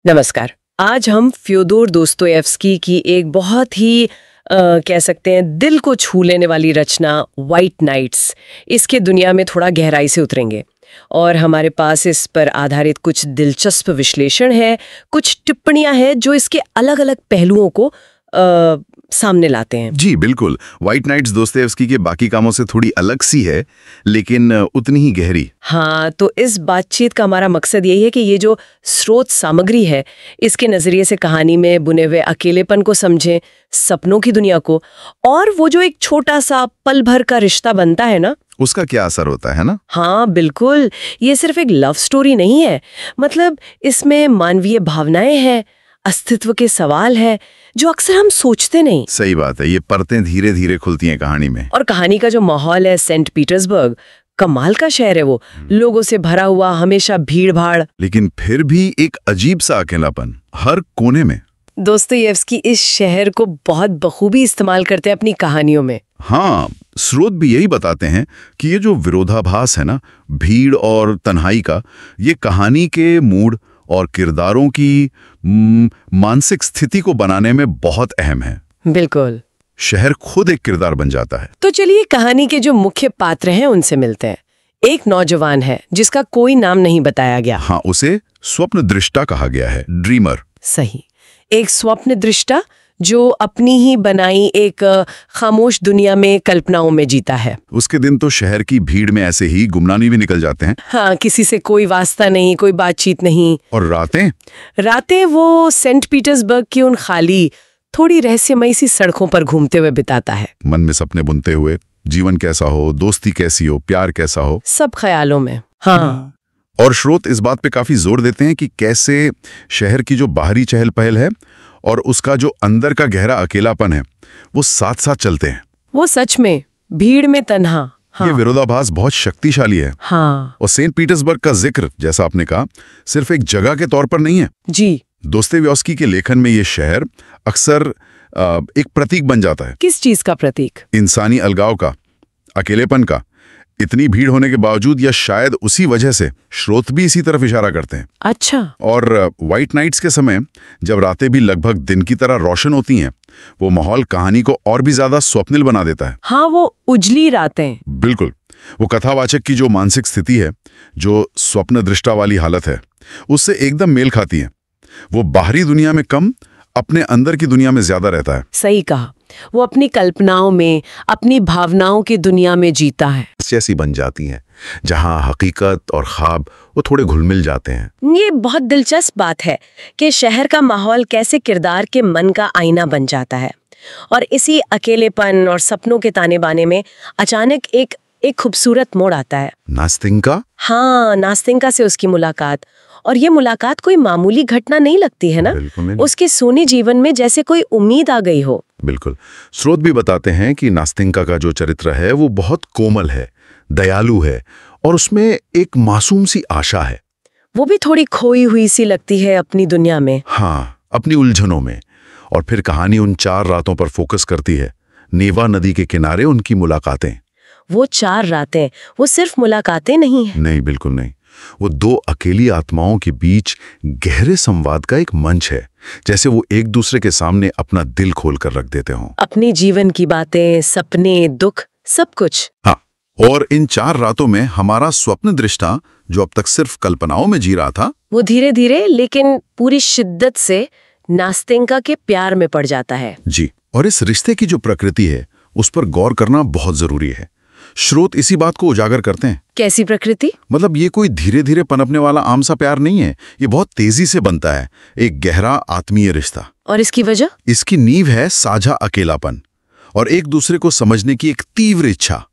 नमस्कार। आज हम फ्योदोर दोस्तोयेव्स्की की एक बहुत ही कह सकते हैं दिल को छू लेने वाली रचना व्हाइट नाइट्स, इसके दुनिया में थोड़ा गहराई से उतरेंगे और हमारे पास इस पर आधारित कुछ दिलचस्प विश्लेषण है, कुछ टिप्पणियां हैं जो इसके अलग-अलग पहलुओं को सामने लाते हैं। जी बिल्कुल, व्हाइट नाइट्स दोस्तोयेव्स्की के बाकी कामों से थोड़ी अलग सी है, लेकिन उतनी ही गहरी। हाँ, तो इस बातचीत का हमारा मकसद यही है कि ये जो स्रोत सामग्री है, इसके नजरिए से कहानी में बुने हुए अकेलेपन को समझें, सपनों की दुनिया को, और वो जो एक छोटा सा पल भर का रिश्ता बनता है ना, उसका क्या असर होता है ना? हाँ बिल्कुल, ये सिर्फ एक लव स्टोरी नहीं है। मतलब इसमें मानवीय भावनाएं हैं, अस्तित्व के सवाल है जो अक्सर हम सोचते नहीं। सही बात है, ये परतें धीरे धीरे खुलती हैं कहानी में। और कहानी का जो माहौल है, सेंट पीटर्सबर्ग, कमाल का शहर है वो, लोगों से भरा हुआ, हमेशा भीड़ भाड़, लेकिन फिर भी एक अजीब सा अकेलापन हर कोने में। दोस्तोयेव्स्की इस शहर को बहुत बखूबी इस्तेमाल करते हैं अपनी कहानियों में। हाँ, स्रोत भी यही बताते हैं कि ये जो विरोधाभास है ना, भीड़ और तन्हाई का, ये कहानी के मूड और किरदारों की मानसिक स्थिति को बनाने में बहुत अहम है। बिल्कुल, शहर खुद एक किरदार बन जाता है। तो चलिए कहानी के जो मुख्य पात्र हैं उनसे मिलते हैं। एक नौजवान है जिसका कोई नाम नहीं बताया गया। हाँ, उसे स्वप्न दृष्टा कहा गया है, ड्रीमर। सही, एक स्वप्न दृष्टा जो अपनी ही बनाई एक खामोश दुनिया में कल्पनाओं में जीता है। उसके दिन तो शहर की भीड़ में ऐसे ही गुमनामी भी निकल जाते हैं। हाँ, किसी से कोई वास्ता नहीं, कोई बातचीत नहीं। और रातें वो सेंट पीटर्सबर्ग की उन खाली, थोड़ी रहस्यमयी सी सड़कों पर घूमते हुए बिताता है, मन में सपने बुनते हुए, जीवन कैसा हो, दोस्ती कैसी हो, प्यार कैसा हो, सब ख्यालों में। हाँ, और स्रोत इस बात पे काफी जोर देते हैं कि कैसे शहर की जो बाहरी चहल पहल है और उसका जो अंदर का गहरा अकेलापन है, वो साथ साथ चलते हैं। वो सच में भीड़ में तन्हा। हाँ, ये विरोधाभास बहुत शक्तिशाली है। हाँ, और सेंट पीटर्सबर्ग का जिक्र, जैसा आपने कहा, सिर्फ एक जगह के तौर पर नहीं है जी। दोस्तोयेव्स्की के लेखन में ये शहर अक्सर एक प्रतीक बन जाता है। किस चीज का प्रतीक? इंसानी अलगाव का, अकेलेपन का। इतनी भीड़ होने के बावजूद, या शायद उसी वजह से, स्रोत भी इसी तरफ इशारा करते हैं। अच्छा। और व्हाइट नाइट्स के समय, जब रातें भी लगभग दिन की तरह रोशन होती हैं, वो माहौल कहानी को और भी ज्यादा स्वप्निल बना देता है। हाँ, वो उजली रातें। बिल्कुल, वो कथावाचक की जो मानसिक स्थिति है, जो स्वप्न दृष्टा वाली हालत है, उससे एकदम मेल खाती है। वो बाहरी दुनिया में कम, अपने अंदर की दुनिया में ज्यादा रहता है। सही कहा, वो अपनी कल्पनाओं में, अपनी भावनाओं की दुनिया में जीता है। जैसी बन जाती हैं, जहां हकीकत और ख्वाब वो थोड़े घुल-मिल जाते हैं। ये बहुत दिलचस्प बात है कि शहर का माहौल कैसे किरदार के मन का आईना बन जाता है, और इसी अकेलेपन और सपनों के ताने बाने में अचानक एक खूबसूरत मोड़ आता है। नास्तिंका? हाँ, नास्तिंका से उसकी मुलाकात, और ये मुलाकात कोई मामूली घटना नहीं लगती है ना। उसके सोने जीवन में जैसे कोई उम्मीद आ गई हो। बिल्कुल, स्रोत भी बताते हैं कि नास्तिंका का जो चरित्र है वो बहुत कोमल है, दयालु है, और उसमें एक मासूम सी आशा है। वो भी थोड़ी खोई हुई सी लगती है अपनी दुनिया में। हाँ, अपनी उलझनों में। और फिर कहानी उन 4 रातों पर फोकस करती है। नेवा नदी के किनारे उनकी मुलाकातें। वो 4 रातें, वो सिर्फ मुलाकातें नहीं है। नहीं, बिल्कुल नहीं। वो 2 अकेली आत्माओं के बीच गहरे संवाद का एक मंच है, जैसे वो एक दूसरे के सामने अपना दिल खोल कर रख देते हों। अपने जीवन की बातें, सपने, दुख, सब कुछ। हाँ, और इन 4 रातों में हमारा स्वप्न दृष्टा, जो अब तक सिर्फ कल्पनाओं में जी रहा था, वो धीरे धीरे लेकिन पूरी शिद्दत से नास्तिंका के प्यार में पड़ जाता है। जी, और इस रिश्ते की जो प्रकृति है, उस पर गौर करना बहुत जरूरी है। स्रोत इसी बात को उजागर करते हैं। कैसी प्रकृति? मतलब ये कोई धीरे धीरे पनपने वाला आम सा प्यार नहीं है, ये बहुत तेजी से बनता है, एक गहरा आत्मीय रिश्ता। और इसकी वजह? इसकी नींव है साझा अकेलापन और एक दूसरे को समझने की एक तीव्र इच्छा।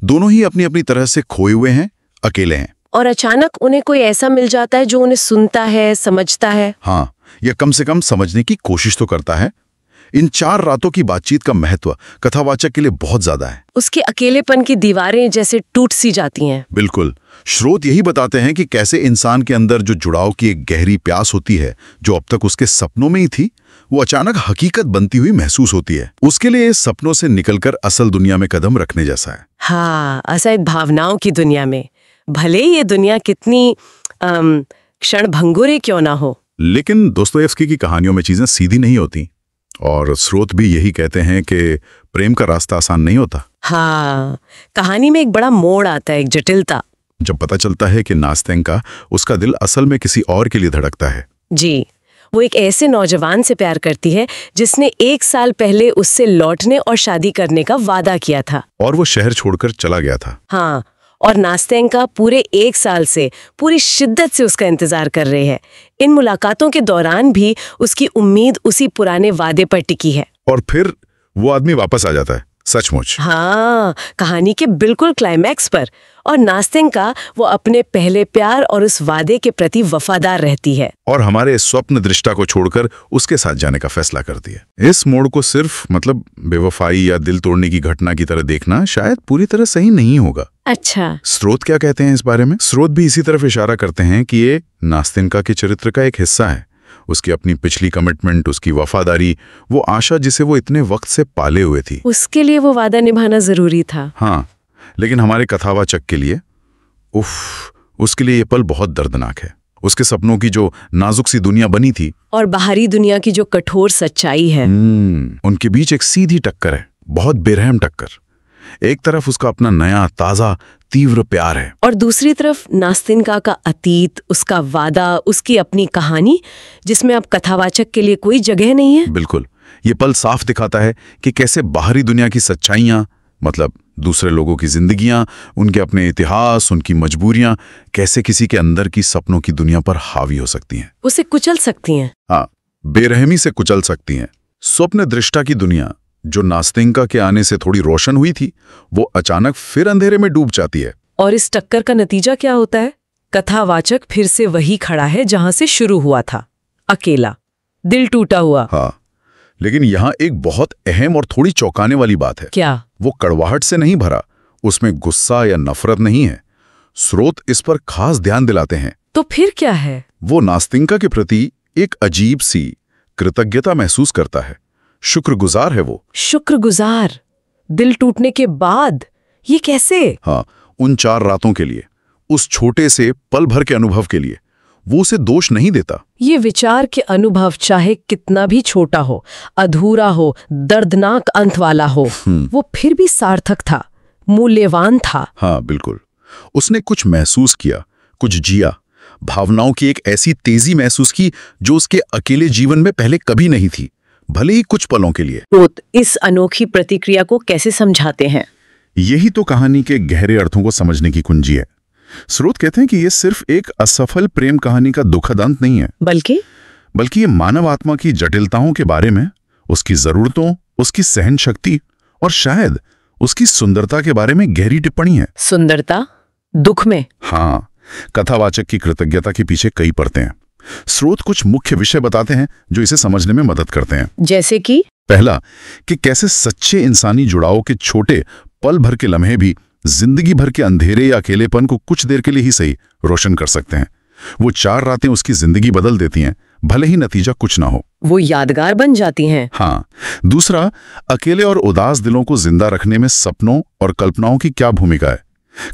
दोनों ही अपनी अपनी तरह से खोए हुए हैं, अकेले हैं, और अचानक उन्हें कोई ऐसा मिल जाता है जो उन्हें सुनता है, समझता है। हाँ, या कम से कम समझने की कोशिश तो करता है। इन 4 रातों की बातचीत का महत्व कथावाचक के लिए बहुत ज्यादा है। उसके अकेलेपन की दीवारें जैसे टूट सी जाती हैं। बिल्कुल, स्रोत यही बताते हैं कि कैसे इंसान के अंदर जो जुड़ाव की एक गहरी प्यास होती है, जो अब तक उसके सपनों में ही थी, वो अचानक हकीकत बनती हुई महसूस होती है। उसके लिए सपनों से निकलकर असल दुनिया में कदम रखने जैसा है। हाँ, असल भावनाओं की दुनिया में, भले ये दुनिया कितनी क्षण भंगुर क्यों ना हो, लेकिन दोस्तोयेव्स्की की कहानियों में चीजें सीधी नहीं होती, और स्रोत भी यही कहते हैं कि प्रेम का रास्ता आसान नहीं होता। हाँ, कहानी में एक बड़ा मोड़ आता है, एक जटिलता। जब पता चलता है कि नास्तेंका, उसका दिल असल में किसी और के लिए धड़कता है। जी, वो एक ऐसे नौजवान से प्यार करती है जिसने 1 साल पहले उससे लौटने और शादी करने का वादा किया था, और वो शहर छोड़कर चला गया था। हाँ, और नास्तेंका पूरे 1 साल से पूरी शिद्दत से उसका इंतजार कर रहे हैं। इन मुलाकातों के दौरान भी उसकी उम्मीद उसी पुराने वादे पर टिकी है। और फिर वो आदमी वापस आ जाता है, सचमुच। हाँ, कहानी के बिल्कुल क्लाइमैक्स पर। और नास्तेंका वो अपने पहले प्यार और उस वादे के प्रति वफादार रहती है, और हमारे स्वप्न दृष्टा को छोड़कर उसके साथ जाने का फैसला करती है। इस मोड़ को सिर्फ बेवफाई या दिल तोड़ने की घटना की तरह देखना शायद पूरी तरह सही नहीं होगा। अच्छा, स्रोत क्या कहते हैं इस बारे में? स्रोत भी इसी तरफ इशारा करते हैं कि ये नास्तेंका के चरित्र का एक हिस्सा है। उसकी अपनी पिछली कमिटमेंट, उसकी वफादारी, वो आशा जिसे वो इतने वक्त से पाले हुए थी, उसके लिए वो वादा निभाना जरूरी था। हाँ, लेकिन हमारे कथावाचक के लिए उसके लिए ये पल बहुत दर्दनाक है। उसके सपनों की जो नाजुक सी दुनिया बनी थी और बाहरी दुनिया की जो कठोर सच्चाई है, उनके बीच एक सीधी टक्कर है, बहुत बेरहम टक्कर। एक तरफ उसका अपना नया ताजा तीव्र प्यार है, और दूसरी तरफ नास्तेंका का अतीत, उसका वादा, उसकी अपनी कहानी, जिसमें अब कथावाचक के लिए कोई जगह नहीं है। बिल्कुल, ये पल साफ दिखाता है कि कैसे बाहरी दुनिया की सच्चाइयां, दूसरे लोगों की जिंदगियां, उनके अपने इतिहास, उनकी मजबूरियां, कैसे किसी के अंदर की सपनों की दुनिया पर हावी हो सकती हैं, उसे कुचल सकती हैं। हाँ, बेरहमी से कुचल सकती हैं। स्वप्न दृष्टा की दुनिया, जो नास्तेंका के आने से थोड़ी रोशन हुई थी, वो अचानक फिर अंधेरे में डूब जाती है। और इस टक्कर का नतीजा क्या होता है? कथावाचक फिर से वही खड़ा है जहां से शुरू हुआ था, अकेला, दिल टूटा हुआ। हाँ, लेकिन यहाँ एक बहुत अहम और थोड़ी चौंकाने वाली बात है। क्या? वो कड़वाहट से नहीं भरा, उसमें गुस्सा या नफरत नहीं है। स्रोत इस पर खास ध्यान दिलाते हैं। तो फिर क्या है? वो नास्तेंका के प्रति एक अजीब सी कृतज्ञता महसूस करता है, शुक्रगुजार है वो। शुक्रगुजार? दिल टूटने के बाद? ये कैसे? हाँ, उन 4 रातों के लिए, उस छोटे से पल भर के अनुभव के लिए वो उसे दोष नहीं देता। ये विचार के अनुभव चाहे कितना भी छोटा हो, अधूरा हो, दर्दनाक अंत वाला हो, वो फिर भी सार्थक था, मूल्यवान था। हाँ, बिल्कुल। उसने कुछ महसूस किया, कुछ जिया, भावनाओं की एक ऐसी तेजी महसूस की जो उसके अकेले जीवन में पहले कभी नहीं थी, भले ही कुछ पलों के लिए। तो इस अनोखी प्रतिक्रिया को कैसे समझाते हैं? यही तो कहानी के गहरे अर्थों को समझने की कुंजी है। स्रोत कहते हैं कि ये सिर्फ एक असफल प्रेम कहानी का दुखद अंत नहीं है, बल्कि ये मानव आत्मा की जटिलताओं के बारे में, उसकी जरूरतों, उसकी सहन शक्ति और शायद उसकी सुंदरता के बारे में गहरी टिप्पणी है। सुंदरता दुख में? हाँ, कथावाचक की कृतज्ञता के पीछे कई परतें हैं। स्रोत कुछ मुख्य विषय बताते हैं जो इसे समझने में मदद करते हैं। जैसे कि? पहला, कि कैसे सच्चे इंसानी जुड़ाव के छोटे पल भर के लम्हे भी जिंदगी भर के अंधेरे या अकेलेपन को कुछ देर के लिए ही सही रोशन कर सकते हैं। वो 4 रातें उसकी जिंदगी बदल देती हैं, भले ही नतीजा कुछ ना हो, वो यादगार बन जाती हैं। हाँ। दूसरा, अकेले और उदास दिलों को जिंदा रखने में सपनों और कल्पनाओं की क्या भूमिका है।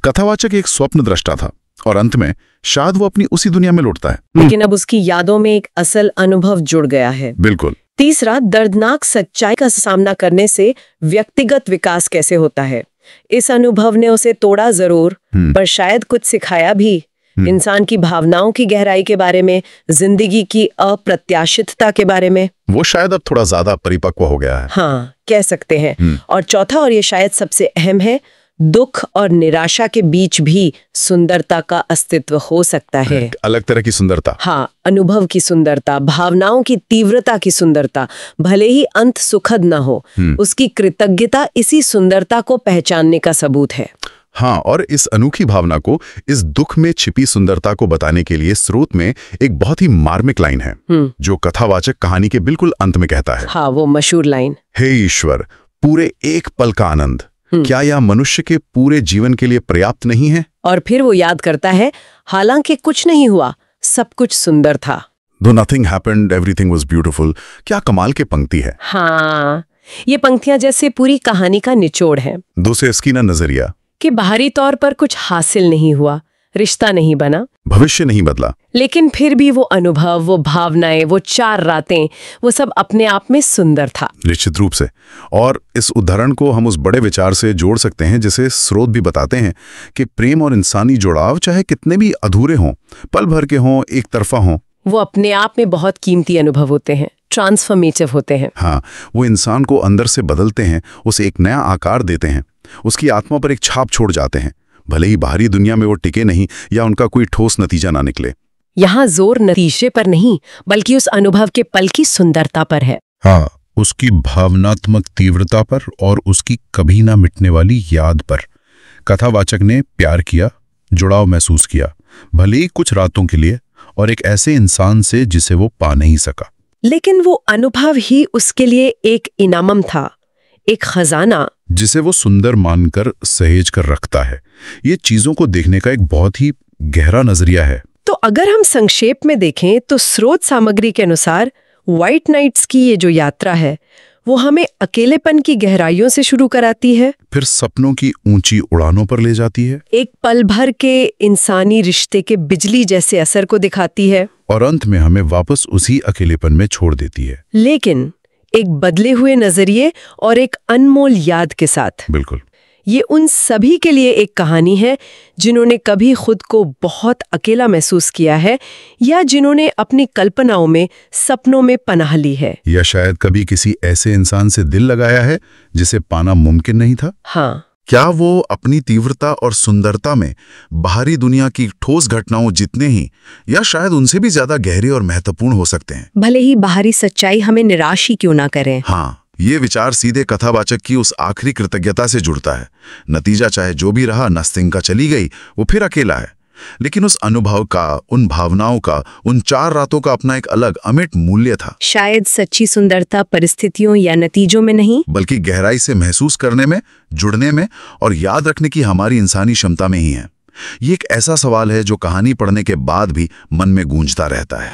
कथावाचक एक स्वप्न दृष्टा था और अंत में शायद वो अपनी उसी दुनिया में लौटता है, लेकिन अब उसकी यादों में एक असल अनुभव जुड़ गया है। बिल्कुल। तीसरा, दर्दनाक सच्चाई का सामना करने से व्यक्तिगत विकास कैसे होता है। इस अनुभव ने उसे तोड़ा जरूर, पर शायद कुछ सिखाया भी। इंसान की भावनाओं की गहराई के बारे में, जिंदगी की अप्रत्याशितता के बारे में। वो शायद अब थोड़ा ज्यादा परिपक्व हो गया है। हाँ, कह सकते हैं। और चौथा, और ये शायद सबसे अहम है, दुख और निराशा के बीच भी सुंदरता का अस्तित्व हो सकता है। अलग तरह की सुंदरता। हाँ, अनुभव की सुंदरता, भावनाओं की तीव्रता की सुंदरता, भले ही अंत सुखद न हो, उसकी कृतज्ञता इसी सुंदरता को पहचानने का सबूत है। हाँ, और इस अनोखी भावना को, इस दुख में छिपी सुंदरता को बताने के लिए स्रोत में एक बहुत ही मार्मिक लाइन है जो कथावाचक कहानी के बिल्कुल अंत में कहता है। हाँ, वो मशहूर लाइन, हे ईश्वर, पूरे एक पल का आनंद क्या यह मनुष्य के पूरे जीवन के लिए पर्याप्त नहीं है? और फिर वो याद करता है, हालांकि कुछ नहीं हुआ, सब कुछ सुंदर था। Though nothing happened, everything was beautiful। क्या कमाल की पंक्ति है। हाँ, ये पंक्तियां जैसे पूरी कहानी का निचोड़ है। दोस्तोयेव्स्की का नजरिया कि बाहरी तौर पर कुछ हासिल नहीं हुआ, रिश्ता नहीं बना, भविष्य नहीं बदला। लेकिन फिर भी वो अनुभव, वो भावनाएं, वो 4 रातें, वो सब अपने आप में सुंदर था। निश्चित रूप से। और इस उदाहरण को हम उस बड़े विचार से जोड़ सकते हैं जिसे स्रोत भी बताते हैं कि प्रेम और इंसानी जुड़ाव चाहे कितने भी अधूरे हों, पल भर के हों, एक तरफा हों, वो अपने आप में बहुत कीमती अनुभव होते हैं, ट्रांसफॉर्मेटिव होते हैं। हाँ, वो इंसान को अंदर से बदलते हैं, उसे एक नया आकार देते हैं, उसकी आत्मा पर एक छाप छोड़ जाते हैं, भले ही बाहरी दुनिया में वो टिके नहीं या उनका कोई ठोस नतीजा ना निकले। यहाँ जोर नतीजे पर नहीं, बल्कि उस अनुभव के पल की सुंदरता पर है। हाँ, उसकी भावनात्मक तीव्रता पर और उसकी कभी ना मिटने वाली याद पर। कथावाचक ने प्यार किया, जुड़ाव महसूस किया, भले ही कुछ रातों के लिए, और एक ऐसे इंसान से जिसे वो पा नहीं सका। लेकिन वो अनुभव ही उसके लिए एक इनाम था, एक खजाना जिसे वो सुंदर मानकर सहेज कर रखता है। ये चीजों को देखने का एक बहुत ही गहरा नजरिया है। तो अगर हम संक्षेप में देखें तो स्रोत सामग्री के अनुसार व्हाइट नाइट्स की ये जो यात्रा है वो हमें अकेलेपन की गहराइयों से शुरू कराती है, फिर सपनों की ऊंची उड़ानों पर ले जाती है, एक पल भर के इंसानी रिश्ते के बिजली जैसे असर को दिखाती है, और अंत में हमें वापस उसी अकेलेपन में छोड़ देती है। लेकिन एक बदले हुए नजरिए और एक अनमोल याद के साथ। बिल्कुल। ये उन सभी के लिए एक कहानी है जिन्होंने कभी खुद को बहुत अकेला महसूस किया है या जिन्होंने अपनी कल्पनाओं में, सपनों में पनाह ली है, या शायद कभी किसी ऐसे इंसान से दिल लगाया है जिसे पाना मुमकिन नहीं था। हाँ, क्या वो अपनी तीव्रता और सुंदरता में बाहरी दुनिया की ठोस घटनाओं जितने ही या शायद उनसे भी ज्यादा गहरे और महत्वपूर्ण हो सकते हैं, भले ही बाहरी सच्चाई हमें निराश ही क्यों ना करे। हाँ, ये विचार सीधे कथावाचक की उस आखिरी कृतज्ञता से जुड़ता है। नतीजा चाहे जो भी रहा, नस्तिंका चली गई, वो फिर अकेला है, लेकिन उस अनुभव का, उन भावनाओं का, उन 4 रातों का अपना एक अलग अमिट मूल्य था। शायद सच्ची सुंदरता परिस्थितियों या नतीजों में नहीं, बल्कि गहराई से महसूस करने में, जुड़ने में और याद रखने की हमारी इंसानी क्षमता में ही है। ये एक ऐसा सवाल है जो कहानी पढ़ने के बाद भी मन में गूंजता रहता है।